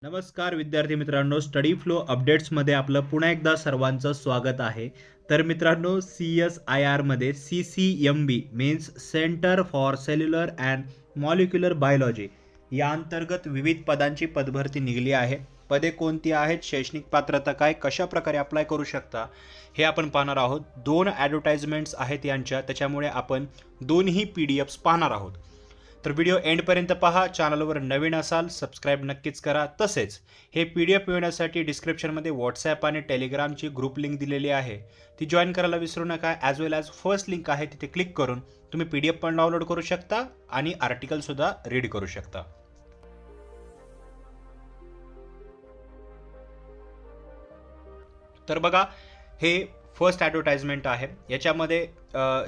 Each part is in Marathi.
नमस्कार विद्यार्थी मित्रांनो, स्टडी फ्लो अपडेट्समध्ये आपलं पुन्हा एकदा सर्वांचं स्वागत आहे. तर मित्रांनो, CSIRमध्ये CCMB means centre for cellular and molecular biology या अंतर्गत विविध पदांची पदभरती निघाली आहे. पदे कोणती आहेत, शैक्षणिक पात्रता काय, कशा प्रकारे अप्लाय करू शकता हे आपण पाहणार आहोत. 2 ॲडव्हर्टाइजमेंट्स आहेत यांच्या, त्याच्यामुळे आपण दोन्ही PDFs पाहणार आहोत. तर व्हिडिओ एंडपर्यंत पहा. चॅनलवर नवीन असाल सबस्क्राईब नक्कीच करा. तसेच हे PDF मिळवण्यासाठी डिस्क्रिप्शनमध्ये व्हॉट्सॲप आणि टेलिग्रामची ग्रुप लिंक दिलेली आहे, ती जॉईन करायला विसरू नका. ॲज वेल ॲज फर्स्ट लिंक आहे तिथे क्लिक करून तुम्ही PDF पण डाउनलोड करू शकता आणि आर्टिकलसुद्धा रीड करू शकता. तर बघा, हे फर्स्ट ॲडव्हर्टाइजमेंट आहे. याच्यामध्ये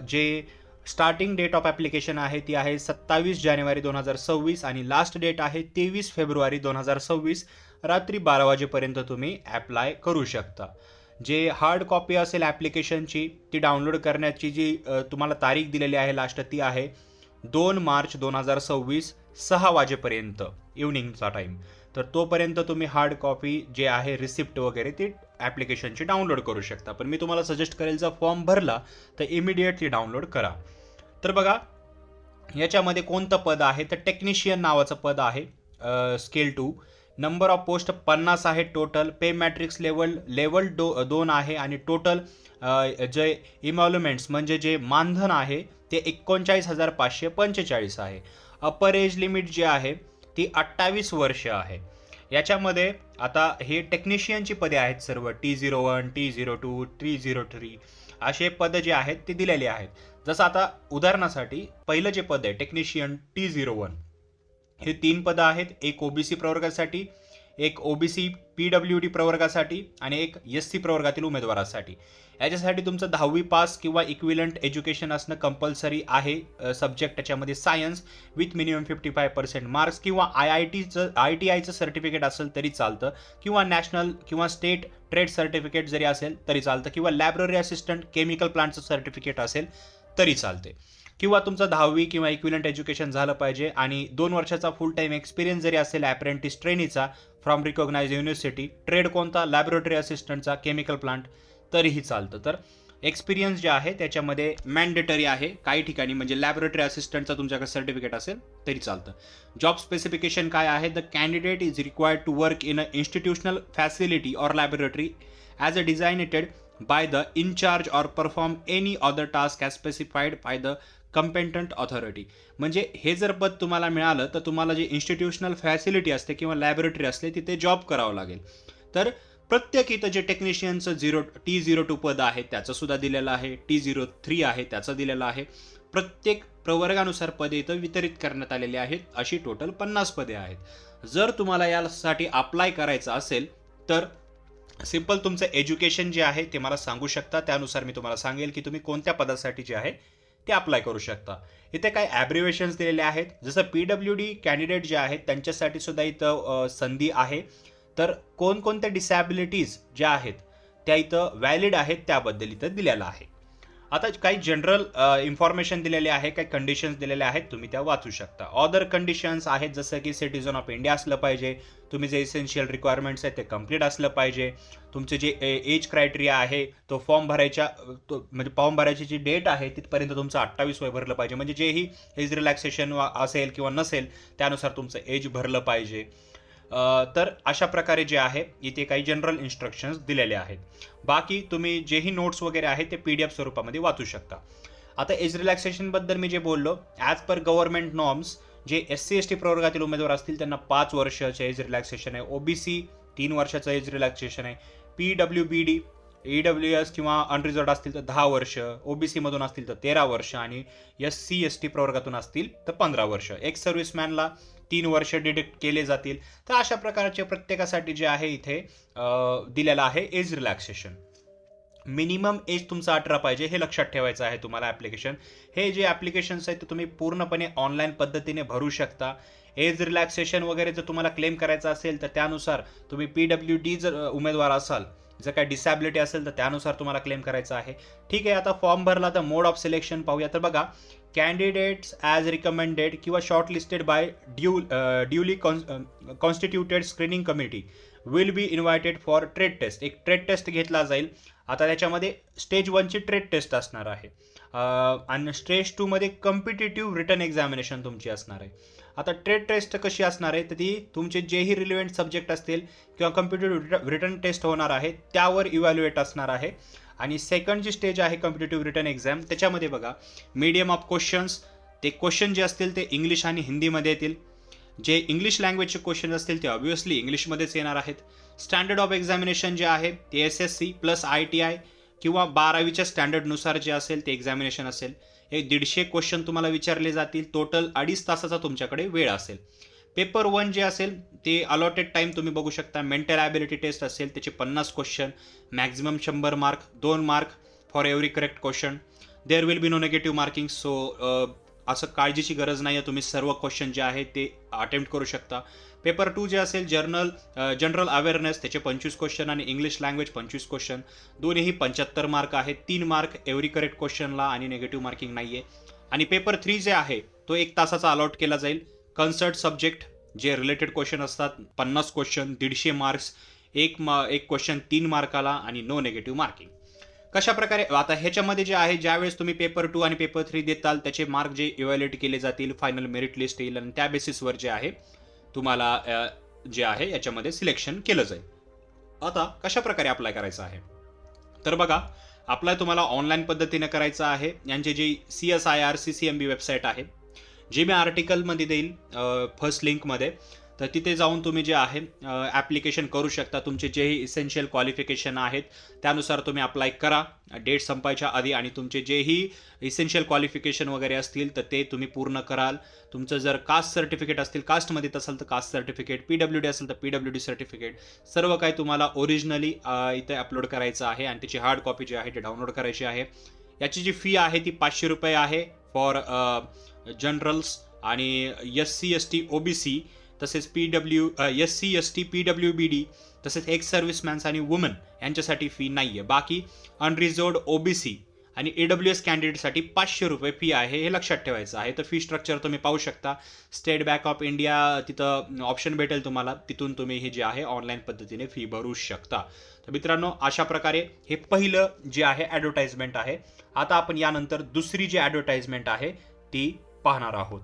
जे स्टार्टिंग डेट ऑफ ॲप्लिकेशन आहे ती आहे 27 जानेवारी 2026 आणि लास्ट डेट आहे 23 फेब्रुवारी 2026 रात्री 12 वाजेपर्यंत तुम्ही ॲप्लाय करू शकता. जे हार्ड कॉपी असेल ॲप्लिकेशनची ती डाउनलोड करण्याची जी तुम्हाला तारीख दिलेली आहे लास्ट, ती आहे 2 मार्च 2026 6 वाजेपर्यंत इव्हनिंगचा टाईम. तर तोपर्यंत तुम्ही हार्ड कॉपी जे आहे रिसिप्ट वगैरे ती ॲप्लिकेशनची डाउनलोड करू शकता. पण मी तुम्हाला सजेस्ट करेल, जर फॉर्म भरला तर इमिडिएटली डाउनलोड करा. तर बघा, याच्यामध्ये कोणतं पद आहे तर टेक्निशियन नावाचं पद आहे. स्केल 2. नंबर ऑफ पोस्ट 50 आहे टोटल. पे मॅट्रिक्स लेवल 2 आहे आणि टोटल जे इमॉल्युमेंट्स म्हणजे जे मानधन आहे ते 39,545 आहे. अपर एज लिमिट जी आहे ती 28 वर्ष आहे. याच्यामध्ये आता हे टेक्निशियनची पदे आहेत सर्व. T01, T02, T03 असे पद जे आहेत ते दिलेले आहेत. जसं आता उदाहरणासाठी पहिलं जे पद आहे टेक्निशियन T01, हे 3 पदं आहेत. एक OBC प्रवर्गासाठी, एक OBC PWD प्रवर्गासाठी आणि एक SC प्रवर्गातील उमेदवारासाठी. याच्यासाठी तुमचं 10वी पास किंवा इक्विलंट एज्युकेशन असणं कंपल्सरी आहे. सब्जेक्ट त्याच्यामध्ये सायन्स विथ मिनिमम 55% मार्क्स किंवा IITचं सर्टिफिकेट असेल तरी चालतं, किंवा नॅशनल किंवा स्टेट ट्रेड सर्टिफिकेट जरी असेल तरी चालतं, किंवा लायब्ररी असिस्टंट केमिकल प्लांटचं सर्टिफिकेट असेल तरी चालते, किंवा तुमचं 10वी किंवा इक्विलंट एज्युकेशन झालं पाहिजे आणि 2 वर्षाचा फुल टाईम एक्सपिरियन्स जरी असेल ॲप्रेंटिस ट्रेनीचा फ्रॉम रिकॉग्नाइज युनिव्हर्सिटी. ट्रेड कोणता, लॅबोरेटरी असिस्टंटचा, केमिकल प्लांट तरीही चालतं. तर एक्सपिरियन्स जे आहे त्याच्यामध्ये मॅन्डेटरी आहे काही ठिकाणी, म्हणजे लॅबोरेटरी असिस्टंटचा तुमच्याकडे सर्टिफिकेट असेल तरी चालतं. जॉब स्पेसिफिकेशन काय आहे, the candidate is required to work in a institutional facility or laboratory as a designated by the in charge or perform any other task as specified by the competent authority. म्हणजे हे जर पद तुम्हाला मिळालं तर तुम्हाला जे इन्स्टिट्यूशनल फॅसिलिटी असते किंवा लॅबोरेटरी असते तिथे जॉब करावं लागेल. तर प्रत्येक इथं जे टेक्निशियनचं T02 पद आहे त्याचं सुद्धा दिलेलं आहे, T03 आहे त्याचं दिलेलं आहे. प्रत्येक प्रवर्गानुसार पदे इथं वितरित करण्यात आलेली आहेत. अशी टोटल 50 पदे आहेत. जर तुम्हाला यासाठी अप्लाय करायचं असेल तर सिंपल तुमचं एज्युकेशन जे आहे ते मला सांगू शकता. त्यानुसार मी तुम्हाला सांगेल की तुम्ही कोणत्या पदासाठी जे आहे ते अप्लाय करू शकता. इथे काही ॲब्रिव्हेशन्स दिलेले आहेत. जसं PWD कॅन्डिडेट जे आहेत त्यांच्यासाठी सुद्धा इथं संधी आहे. तर कोणकोणत्या डिसॅबिलिटीज ज्या आहेत त्या इथं व्हॅलिड आहेत त्याबद्दल इथं दिलेलं आहे. आता काही जनरल इन्फॉर्मेशन दिलेले आहे, काही कंडिशन्स दिलेले आहेत, तुम्ही त्या वाचू शकता. अदर कंडिशन्स आहेत जसं की सिटिझन ऑफ इंडिया असलं पाहिजे, तुम्ही जे इसेन्शियल रिक्वायरमेंट्स आहेत ते कंप्लीट असलं पाहिजे, तुमचे जे एज क्रायटेरिया आहे तो फॉर्म भरायची जी डेट आहे तिथपर्यंत तुमचं 28 वय भरलं पाहिजे, म्हणजे जेही एज रिलॅक्सेशन असेल किंवा नसेल त्यानुसार तुमचं एज भरलं पाहिजे. तर अशा प्रकारे जे आहे इथे काही जनरल इन्स्ट्रक्शन्स दिलेले आहेत. बाकी तुम्ही जेही नोट्स वगैरे आहेत ते PDF स्वरूपामध्ये वाचू शकता. आता एज रिलॅक्सेशनबद्दल मी जे बोललो, ॲज पर गव्हर्नमेंट नॉर्म्स जे SC/ST प्रवर्गातील उमेदवार असतील त्यांना 5 वर्षाचे एज रिलॅक्सेशन आहे. OBC 3 वर्षाचं एज रिलॅक्सेशन आहे. PWBD EWS किंवा अनरिझर्व्ड असतील तर 10 वर्ष, OBC मधून असतील तर 13 वर्ष आणि SC/ST प्रवर्गातून असतील तर 15 वर्ष. एक्स सर्व्हिसमॅनला 3 वर्ष डिडक्ट केले जातील. तर अशा प्रकारचे प्रत्येकासाठी जे आहे इथे दिलेलं आहे एज रिलॅक्सेशन. मिनिमम एज तुमचं 18 पाहिजे हे लक्षात ठेवायचं आहे तुम्हाला. ॲप्लिकेशन हे जे ॲप्लिकेशन्स आहेत ते तुम्ही पूर्णपणे ऑनलाईन पद्धतीने भरू शकता. एज रिलॅक्सेशन वगैरे जर तुम्हाला क्लेम करायचं असेल तर त्यानुसार तुम्ही PWD जर उमेदवार असाल जर काय डिसॅबिलिटी असेल तर त्यानुसार तुम्हाला क्लेम करायचं आहे. ठीक आहे, आता फॉर्म भरला तर मोड ऑफ सिलेक्शन पाहूया. तर बघा, कॅन्डिडेट्स ॲज रिकमेंडेड किंवा shortlisted by duly constituted screening committee will be invited for trade test. एक ट्रेड टेस्ट घेतला जाईल. आता त्याच्यामध्ये स्टेज 1ची ट्रेड टेस्ट असणार आहे आणि स्टेज 2मध्ये कॉम्पिटिटिव्ह रिटन एक्झामिनेशन तुमची असणार आहे. आता ट्रेड टेस्ट कशी असणार आहे तर ती तुमचे जेही रिलेव्हंट सब्जेक्ट असतील किंवा कॉम्पिटिटिव्ह रिटन टेस्ट होणार आहे त्यावर इव्हॅल्युएट असणार आहे. आणि सेकंड जी स्टेज आहे कॉम्पिटिटिव्ह रिटन एक्झाम, त्याच्यामध्ये बघा मीडियम ऑफ क्वेश्चन्स, ते क्वेश्चन जे असतील ते इंग्लिश आणि हिंदीमध्ये येतील. जे इंग्लिश लँग्वेजचे क्वेश्चन असतील ते ऑब्व्हियसली इंग्लिशमध्येच येणार आहेत. स्टँडर्ड ऑफ एक्झामिनेशन जे आहे ते SSC प्लस ITI किंवा 12वीच्या स्टँडर्डनुसार जे असेल ते एक्झामिनेशन असेल. हे 150 क्वेश्चन तुम्हाला विचारले जातील. टोटल 2.5 तासाचा तुमच्याकडे वेळ असेल. पेपर 1 जे असेल ते अलॉटेड टाईम तुम्ही बघू शकता. मेंटल ॲबिलिटी टेस्ट असेल त्याचे 50 question, maximum 100 mark, 2 mark for every correct question. There will be no negative marking. So असं काळजीची गरज नाही आहे, तुम्ही सर्व क्वेश्चन जे आहे ते अटेम्प्ट करू शकता. पेपर 2 जे असेल जनरल अवेअरनेस, त्याचे 25 क्वेश्चन आणि इंग्लिश लँग्वेज 25 क्वेश्चन. दोन्हीही 75 मार्क आहे. 3 मार्क एव्हरी करेक्ट क्वेश्चनला आणि नेगेटिव्ह मार्किंग नाही आहे. आणि पेपर 3 जे आहे तो 1 तासाचा अलॉट केला जाईल. कन्सर्ट सब्जेक्ट जे रिलेटेड क्वेश्चन असतात 50 क्वेश्चन, 150 मार्क्स, एक क्वेश्चन 3 मार्काला आणि नो नेगेटिव्ह मार्किंग. कशा प्रकारे आता ह्याच्यामध्ये जे आहे ज्यावेळेस तुम्ही पेपर 2 आणि पेपर 3 देताल त्याचे मार्क जे इव्हॅल्युएट केले जातील, फायनल मेरिट लिस्ट येईल आणि त्या बेसिसवर जे आहे तुम्हाला जे आहे याच्यामध्ये सिलेक्शन केलं जाईल. आता कशा प्रकारे अप्लाय करायचं आहे तर बघा, अप्लाय तुम्हाला ऑनलाईन पद्धतीने करायचं आहे. यांचे जे CSIR CCMB वेबसाईट आहे जी मी आर्टिकलमध्ये देईल फर्स्ट लिंकमध्ये, तर तिथे जाऊन तुम्ही जे आहे ॲप्लिकेशन करू शकता. तुमचे जेही इसेन्शियल क्वालिफिकेशन आहेत त्यानुसार तुम्ही अप्लाय करा डेट संपायच्या आधी. आणि तुमचे जेही इसेन्शियल क्वालिफिकेशन वगैरे असतील तर ते तुम्ही पूर्ण कराल. तुमचं जर कास्ट सर्टिफिकेट असतील, कास्टमध्ये असेल तर कास्ट सर्टिफिकेट, PWD असेल तर PWD सर्टिफिकेट, सर्व काही तुम्हाला ओरिजिनली इथे अपलोड करायचं आहे आणि त्याची हार्ड कॉपी जी आहे ती डाउनलोड करायची आहे. याची जी फी आहे ती 500 रुपये आहे फॉर जनरल्स आणि SC ST OBC, तसेच SC ST PWBD, तसेच एक्स सर्व्हिसमॅन्स आणि वुमन यांच्यासाठी फी नाही आहे. बाकी अनरिझर्व्ड OBC आणि AWS कॅन्डिडेटसाठी 500 रुपये फी आहे, हे लक्षात ठेवायचं आहे. तर फी स्ट्रक्चर तुम्ही पाहू शकता. स्टेट बँक ऑफ इंडिया तिथं ऑप्शन भेटेल तुम्हाला, तिथून तुम्ही हे जे आहे ऑनलाईन पद्धतीने फी भरू शकता. तर मित्रांनो, अशा प्रकारे हे पहिलं जे आहे ॲडव्हर्टाइजमेंट आहे. आता आपण यानंतर दुसरी जी ॲडव्हर्टाइजमेंट आहे ती पाहणार आहोत.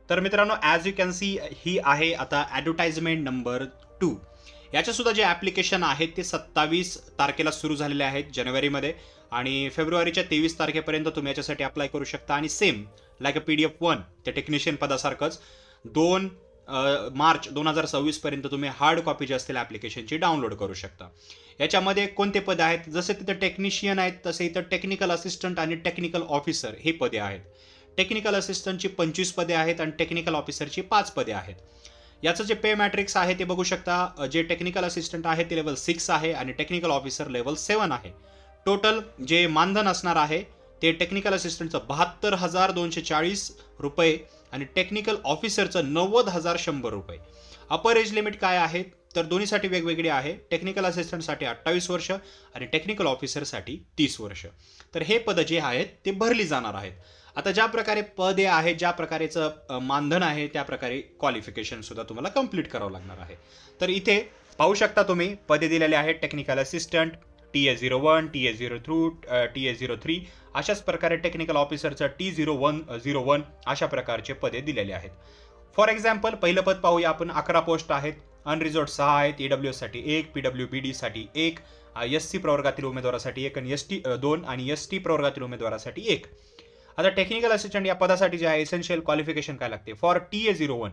तर मित्रांनो, ॲज यू कॅन सी ही आहे आता ॲडव्हर्टाइजमेंट नंबर 2. याच्या सुद्धा जे ॲप्लिकेशन आहेत ते 27 तारखेला सुरू झालेले आहेत जानेवारीमध्ये आणि फेब्रुवारीच्या 23 तारखेपर्यंत तुम्ही याच्यासाठी अप्लाय करू शकता. आणि सेम लाईक अ PDF1 त्या टेक्निशियन पदासारखंच 2 मार्च 2026 पर्यंत तुम्ही हार्ड कॉपी जी असतील ॲप्लिकेशनची डाउनलोड करू शकता. याच्यामध्ये कोणते पदे आहेत, जसे तिथं टेक्निशियन आहेत तसे इथं टेक्निकल असिस्टंट आणि टेक्निकल ऑफिसर हे पदे आहेत. टेक्निकल असिस्टंटची 25 पदे आहेत आणि टेक्निकल ऑफिसरची 5 पदे आहेत. याचं जे पे मॅट्रिक्स आहे ते बघू शकता. जे टेक्निकल असिस्टंट आहे ते लेवल 6 आहे आणि टेक्निकल ऑफिसर लेवल 7 आहे. टोटल जे मानधन असणार आहे ते टेक्निकल असिस्टंटचं 72,240 रुपये आणि टेक्निकल ऑफिसरचं 90,100 रुपये. अपर एज लिमिट काय आहे तर दोन्हीसाठी वेगवेगळी आहे. टेक्निकल असिस्टंटसाठी 28 वर्ष आणि टेक्निकल ऑफिसरसाठी 30 वर्ष. तर हे पदं जे आहेत ते भरली जाणार आहेत. आता ज्या प्रकारे पदे आहेत, ज्या प्रकारेचं मानधन आहे त्या प्रकारे क्वालिफिकेशन सुद्धा तुम्हाला कंप्लीट करावं लागणार आहे. तर इथे पाहू शकता तुम्ही पदे दिलेले आहेत. Technical assistant TA01, TA02, TA03 अशाच प्रकारे टेक्निकल ऑफिसरचं T0101 अशा प्रकारचे पदे दिलेले आहेत. फॉर एक्झाम्पल पहिलं पद पाहूया आपण. 11 पोस्ट आहेत. अनरिझर्व्ड 6 आहेत. AWS साठी 1, PWBD साठी 1, SC प्रवर्गातील उमेदवारासाठी 1 आणि ST 2 आणि ST प्रवर्गातील उमेदवारासाठी 1. आता टेक्निकल असिस्टंट या पदासाठी जे आहे इसेन्शियल क्वालिफिकेशन काय लागते फॉर TA01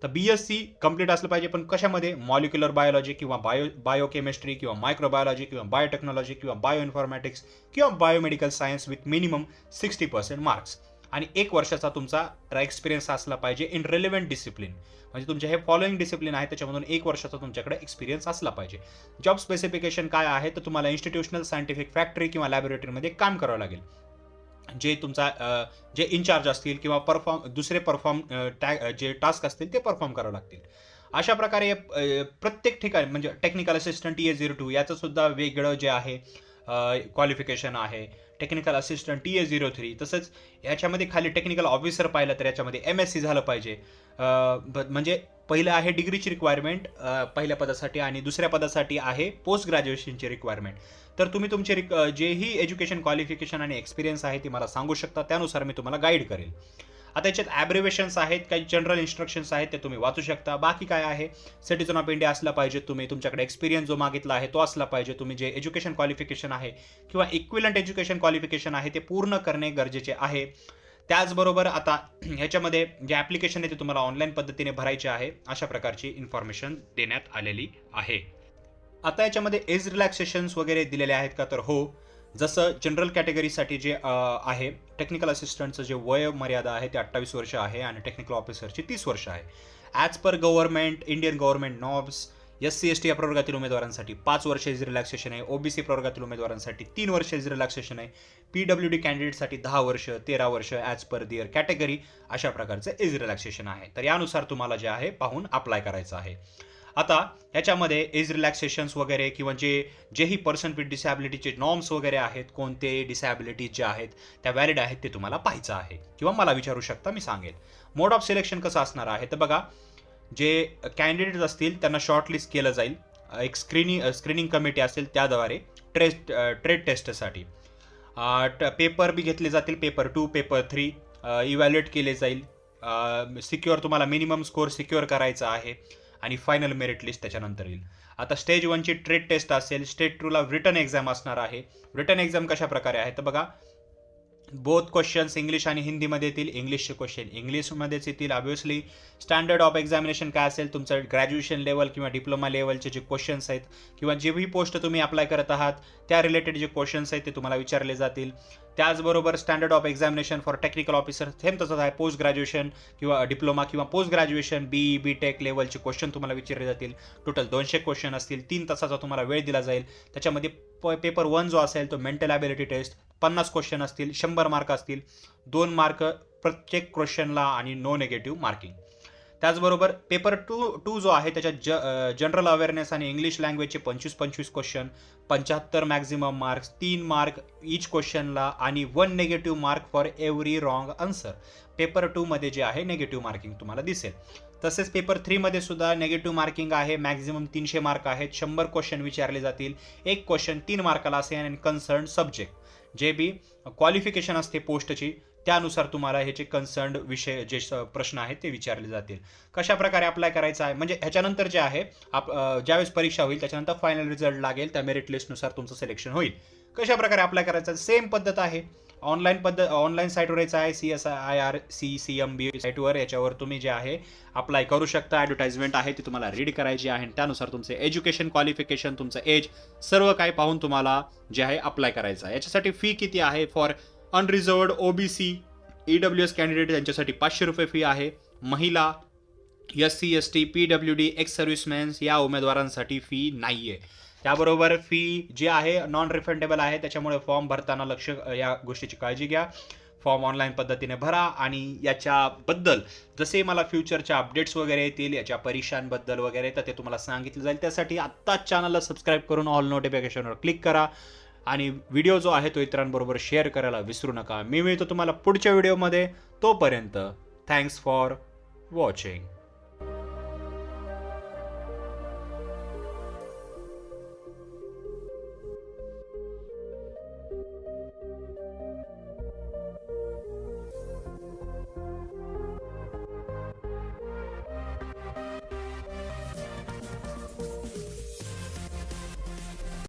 तर BSc कंप्लीट असलं पाहिजे. पण कशामध्ये, मॉलिक्युलर बायोलॉजी किंवा बायोकेमिस्ट्री किंवा मायक्रोबायोलॉजी किंवा बायोटेक्नॉलॉजी किंवा बायोइन्फॉर्मॅटिक्स किंवा biomedical science with minimum 60% marks. आणि 1 वर्षाचा तुमचा एक्सपिरियन्स असला पाहिजे इन रेलेव्हंट डिसिप्लिन. म्हणजे तुमचे हे फॉलोइंग डिसिप्लिन आहे त्याच्यामधून 1 वर्षाचा तुमच्याकडे एक्सपिरियन्स असला पाहिजे. जॉब स्पेसिफिकेशन काय आहे तर तुम्हाला इन्स्टिट्यूशनल सायंटिफिक फॅक्टरी किंवा लॅबोरेटरीमध्ये काम करावं लागेल. जे तुमचा जे इन्चार्ज असतील किंवा दुसरे जे टास्क असतील ते परफॉर्म करावे लागतील. अशा प्रकारे प्रत्येक ठिकाणी म्हणजे टेक्निकल असिस्टंट TA02 याचं सुद्धा वेगळं जे आहे क्वालिफिकेशन आहे. टेक्निकल असिस्टंट TA03 तसंच याच्यामध्ये खाली टेक्निकल ऑफिसर पाहिलं तर याच्यामध्ये MSc झालं पाहिजे. म्हणजे पहिलं आहे डिग्रीची रिक्वायरमेंट पहिल्या पदासाठी आणि दुसऱ्या पदासाठी आहे पोस्ट ग्रॅज्युएशनची रिक्वायरमेंट. तर तुम्ही तुमचे जेही एज्युकेशन क्वालिफिकेशन आणि एक्सपिरियन्स आहे ते मला सांगू शकता, त्यानुसार मी तुम्हाला गाईड करेल. आता याच्यात ॲब्रिव्हेशन्स आहेत, काही जनरल इन्स्ट्रक्शन्स आहेत ते तुम्ही वाचू शकता. बाकी काय आहे, सिटिझन ऑफ इंडिया असला पाहिजे तुम्ही, तुमच्याकडे एक्सपिरियन्स जो मागितला आहे तो असला पाहिजे, तुम्ही जे एज्युकेशन क्वालिफिकेशन आहे किंवा इक्विलंट एज्युकेशन क्वालिफिकेशन आहे ते पूर्ण करणे गरजेचे आहे. त्याचबरोबर आता ह्याच्यामध्ये जे ॲप्लिकेशन आहे ते तुम्हाला ऑनलाईन पद्धतीने भरायचे आहे. अशा प्रकारची इन्फॉर्मेशन देण्यात आलेली आहे. आता याच्यामध्ये एज रिलॅक्सेशन्स वगैरे दिलेले आहेत का, तर हो. जसं जनरल कॅटेगरीसाठी जे आहे टेक्निकल असिस्टंटचं जे वय मर्यादा आहे ते 28 वर्ष आहे आणि टेक्निकल ऑफिसरची 30 वर्ष आहे. As per government Indian government norms SC/ST प्रवर्गातील उमेदवारांसाठी 5 वर्ष एज रिलॅक्सेशन आहे. OBC प्रवर्गातील उमेदवारांसाठी 3 वर्ष एज रिलॅक्सेशन आहे. PWD कॅन्डिडेटसाठी 10 वर्ष 13 वर्ष ॲज पर दिअर कॅटेगरी अशा प्रकारचं एज रिलॅक्सेशन आहे. तर यानुसार तुम्हाला जे आहे पाहून अप्लाय करायचं आहे. आता याच्यामध्ये एज रिलॅक्सेशन्स वगैरे किंवा जेही पर्सन विथ डिसॅबिलिटीचे नॉर्म्स वगैरे आहेत, कोणते डिसॅबिलिटीज जे आहेत त्या व्हॅलिड आहेत ते तुम्हाला पाहायचं आहे किंवा मला विचारू शकता, मी सांगेन. मोड ऑफ सिलेक्शन कसं असणार आहे तर बघा, जे कॅन्डिडेट्स असतील त्यांना शॉर्टलिस्ट केलं जाईल. एक स्क्रीनिंग कमिटी असेल त्याद्वारे ट्रेड टेस्टसाठी पेपर बी घेतले जातील. पेपर 2 पेपर 3 इव्हॅल्युएट केले जाईल. सिक्युअर तुम्हाला मिनिमम स्कोअर सिक्युअर करायचा आहे आणि फायनल मेरिट लिस्ट त्याच्यानंतर येईल. आता स्टेज 1ची ट्रेड टेस्ट असेल. स्टेज 2ला रिटन एक्झाम असणार आहे. रिटन एक्झाम कशा प्रकारे आहे तर बघा, बोथ क्वेश्चन्स इंग्लिश आणि हिंदीमध्ये येतील. इंग्लिशचे क्वेश्चन इंग्लिशमध्येच येतील ऑब्व्हियसली. स्टँडर्ड ऑफ एक्झामिनेशन काय असेल, तुमचं ग्रॅज्युएशन लेवल किंवा डिप्लोमा लेवलचे जे क्वेश्चन्स आहेत किंवा जेही पोस्ट तुम्ही अप्लाय करत आहात त्या रिलेटेड जे क्वेश्चन्स आहेत ते तुम्हाला विचारले जातील. त्याचबरोबर standard of examination for technical officer same तसंच आहे. पोस्ट ग्रॅज्युएशन किंवा डिप्लोमा किंवा पोस्ट ग्रॅज्युएशन BTech लेवलचे क्वेश्चन तुम्हाला विचारले जातील. टोटल 200 क्वेश्चन असतील. 3 तासाचा तुम्हाला वेळ दिला जाईल. त्याच्यामध्ये पेपर 1 जो असेल तो मेंटल ॲबिलिटी टेस्ट 50 क्वेश्चन असतील. 100 मार्क असतील. 2 मार्क प्रत्येक क्वेश्चनला आणि नो निगेटिव्ह मार्किंग. त्याचबरोबर पेपर 2 जो आहे त्याच्यात जनरल अवेअरनेस आणि इंग्लिश लँग्वेजचे 25 question, 75 maximum marks, 3 mark each क्वेश्चनला आणि 1 negative mark for every wrong answer. Paper 2 मध्ये जे आहे निगेटिव्ह मार्किंग तुम्हाला दिसेल. तसेच पेपर 3 मध्ये सुद्धा निगेटिव्ह मार्किंग आहे. मॅक्झिमम 300 मार्क आहेत. 100 क्वेश्चन विचारले जातील. एक क्वेश्चन 3 मार्काला असेल आणि कन्सर्न सब्जेक्ट जे बी क्वालिफिकेशन असते पोस्टची त्यानुसार तुम्हाला ह्याचे कन्सर्न्ड विषय जे प्रश्न आहेत ते विचारले जातील. कशा प्रकारे अप्लाय करायचं आहे म्हणजे ह्याच्यानंतर जे आहे ज्यावेळेस परीक्षा होईल त्याच्यानंतर फायनल रिझल्ट लागेल. त्या मेरिट लिस्टनुसार तुमचं सिलेक्शन होईल. कशा प्रकारे अप्लाय करायचं सेम पद्धत आहे. ऑनलाईन साईटवर यायचं आहे. CSIRC-CMB साईटवर याच्यावर तुम्ही जे आहे अप्लाय करू शकता. ॲडव्हर्टाइजमेंट आहे ती तुम्हाला रीड करायची आहे आणि त्यानुसार तुमचे एज्युकेशन क्वालिफिकेशन तुमचं एज सर्व काही पाहून तुम्हाला जे आहे अप्लाय करायचं आहे. याच्यासाठी फी किती आहे फॉर अनरिझर्व्ड OBC EWS कॅन्डिडेट यांच्यासाठी 500 रुपये फी आहे. महिला SC/ST PWD एक्स सर्व्हिसमॅन्स या उमेदवारांसाठी फी नाही आहे. त्याबरोबर फी जी आहे नॉन रिफंडेबल आहे. त्याच्यामुळे फॉर्म भरताना या गोष्टीची काळजी घ्या. फॉर्म ऑनलाईन पद्धतीने भरा आणि याच्याबद्दल जसे मला फ्युचरच्या अपडेट्स वगैरे येतील याच्या परीक्षांबद्दल वगैरे तर ते तुम्हाला सांगितलं जाईल. त्यासाठी आत्ताच चॅनलला सबस्क्राईब करून ऑल नोटिफिकेशनवर क्लिक करा आणि व्हिडिओ जो आहे तो इतरांबरोबर शेअर करायला विसरू नका. मी मिळतो तुम्हाला पुढच्या व्हिडिओमध्ये. तोपर्यंत थँक्स फॉर वॉचिंग.